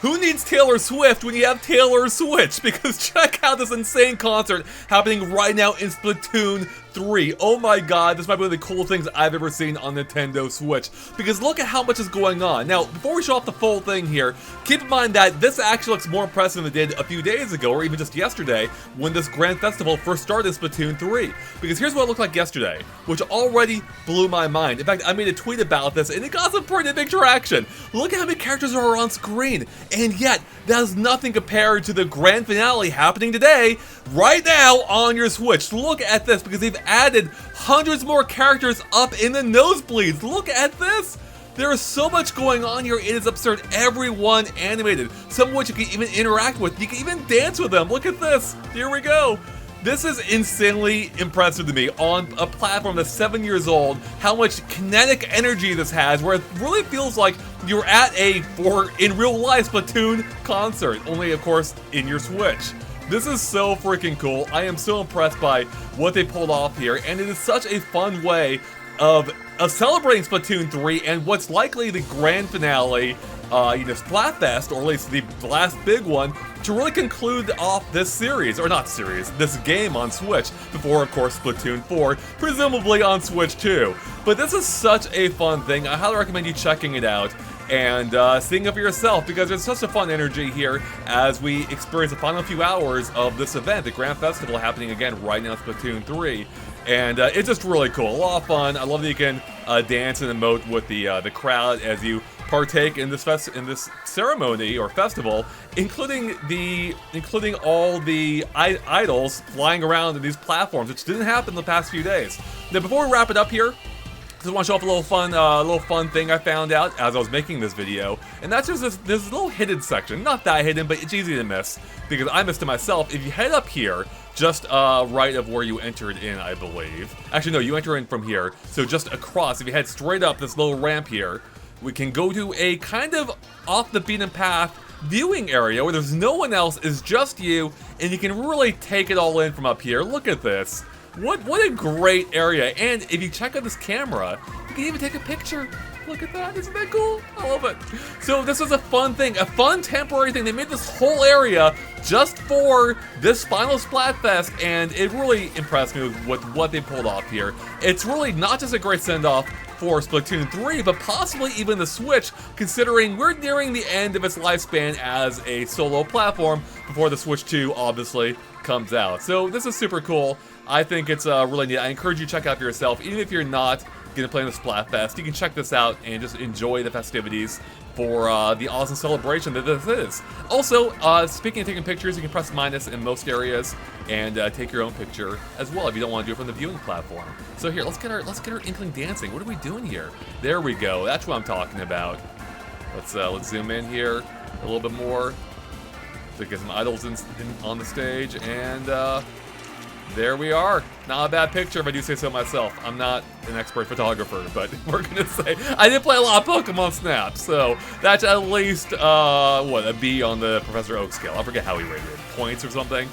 who needs Taylor Swift when you have Taylor Switch? Because check out this insane concert happening right now in Splatoon 3. Oh my god, this might be one of the coolest things I've ever seen on Nintendo Switch. Because look at how much is going on. Now, before we show off the full thing here, keep in mind that this actually looks more impressive than it did a few days ago, or even just yesterday, when this Grand Festival first started in Splatoon 3. Because here's what it looked like yesterday, which already blew my mind. In fact, I made a tweet about this, and it got some pretty big traction. Look at how many characters are on screen, and yet, that is nothing compared to the grand finale happening today, right now on your Switch. Look at this, because they've added hundreds more characters up in the nosebleeds. Look at this. There is so much going on here, it is absurd. Everyone animated, some of which you can even interact with. You can even dance with them. Look at this. Here we go. This is insanely impressive to me on a platform that's 7 years old, how much kinetic energy this has, where it really feels like you're at in real life Splatoon concert, only of course in your Switch. This is so freaking cool. I am so impressed by what they pulled off here, and it is such a fun way of celebrating Splatoon 3 and what's likely the grand finale, Splatfest, or at least the last big one, to really conclude off this series, or not series, this game on Switch, before, of course, Splatoon 4, presumably on Switch 2. But this is such a fun thing. I highly recommend you checking it out and seeing it for yourself, because there's such a fun energy here as we experience the final few hours of this event, the Grand Festival happening again right now in Splatoon 3. And it's just really cool, a lot of fun. I love that you can dance and emote with the crowd as you partake in this ceremony or festival, including all the idols flying around in these platforms, which didn't happen the past few days. Now, before we wrap it up here, I just want to show off a little fun thing I found out as I was making this video, and that's just this little hidden section. Not that hidden, but it's easy to miss because I missed it myself. If you head up here, just right of where you entered in, I believe. Actually, no, you enter in from here. So just across, if you head straight up this little ramp here, we can go to a kind of off the beaten path viewing area where there's no one else, it's just you, and you can really take it all in from up here. Look at this. What a great area, and if you check out this camera, you can even take a picture. Look at that, isn't that cool? I love it. So this is a fun thing, a fun temporary thing. They made this whole area just for this final Splatfest, and it really impressed me with what they pulled off here. It's really not just a great send-off for Splatoon 3, but possibly even the Switch, considering we're nearing the end of its lifespan as a solo platform before the Switch 2 obviously comes out. So this is super cool. I think it's really neat. I encourage you to check out for yourself, even if you're not going to play in the Splatfest. You can check this out and just enjoy the festivities for the awesome celebration that this is. Also, speaking of taking pictures, you can press minus in most areas and take your own picture as well if you don't want to do it from the viewing platform. So here, let's get our Inkling dancing. What are we doing here? There we go. That's what I'm talking about. Let's zoom in here a little bit more to get some idols on the stage, and there we are. Not a bad picture if I do say so myself. I'm not an expert photographer, but we're gonna say I did play a lot of Pokemon Snap, so that's at least a B on the Professor Oak scale. I forget how he rated it, points or something.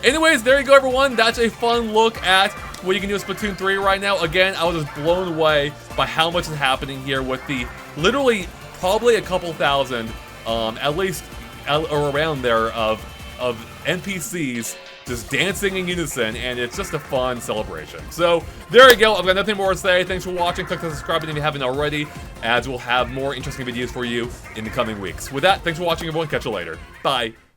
Anyways, there you go, everyone. That's a fun look at what you can do with Splatoon 3 right now. Again, I was just blown away by how much is happening here with the literally probably a couple thousand, at least or around there of NPCs just dancing in unison, and it's just a fun celebration. So there you go. I've got nothing more to say. Thanks for watching. Click the subscribe button if you haven't already, as we'll have more interesting videos for you in the coming weeks. With that, thanks for watching, everyone. Catch you later. Bye.